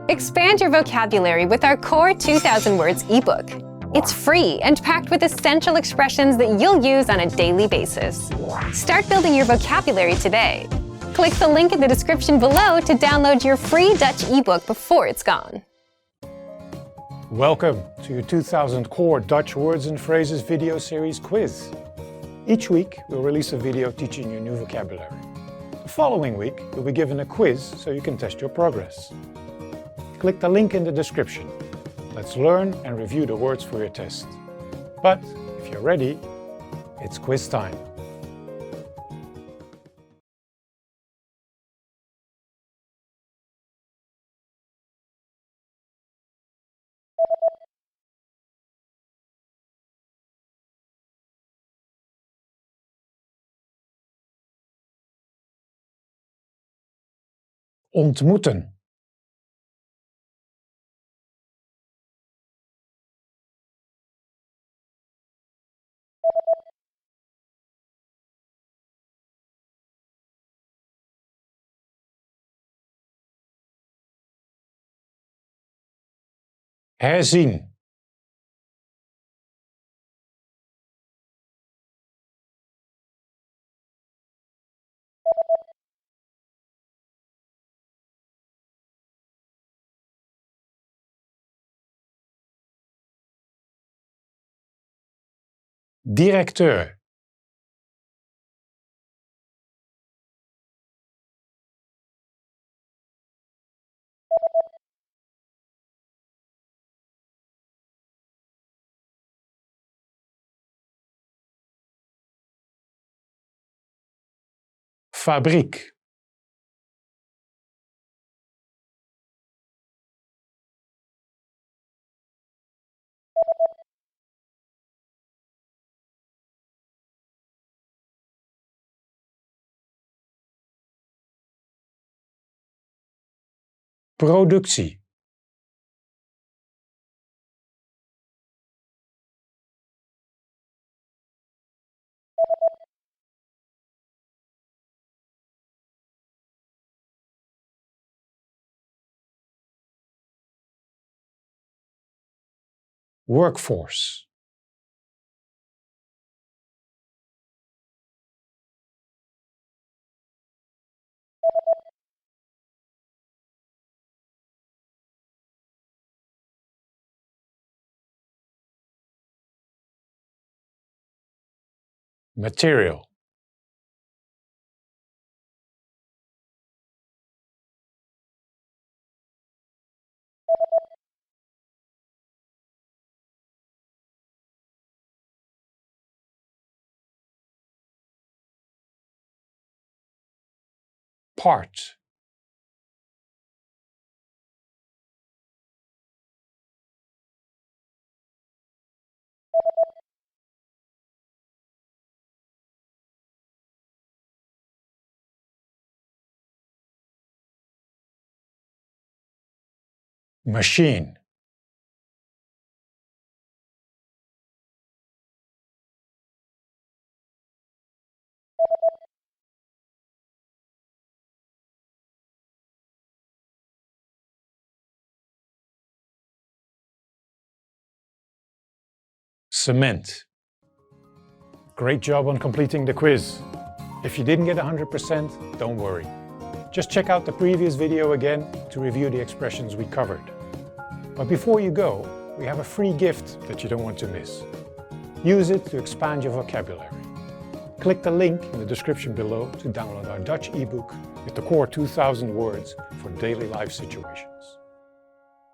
Expand your vocabulary with our Core 2000 Words ebook. It's free and packed with essential expressions that you'll use on a daily basis. Start building your vocabulary today. Click the link in the description below to download your free Dutch ebook before it's gone. Welcome to your 2000 Core Dutch Words and Phrases video series quiz. Each week, we'll release a video teaching you new vocabulary. The following week, you'll be given a quiz so you can test your progress. Click the link in the description. Let's learn and review the words for your test. But if you're ready, it's quiz time. Ontmoeten. Herzien. Directeur. Fabriek. Productie. Workforce. Material. Part. Machine. Cement. Great job on completing the quiz. If you didn't get 100%, don't worry. Just check out the previous video again to review the expressions we covered. But before you go, we have a free gift that you don't want to miss. Use it to expand your vocabulary. Click the link in the description below to download our Dutch ebook with the Core 2000 Words for daily life situations.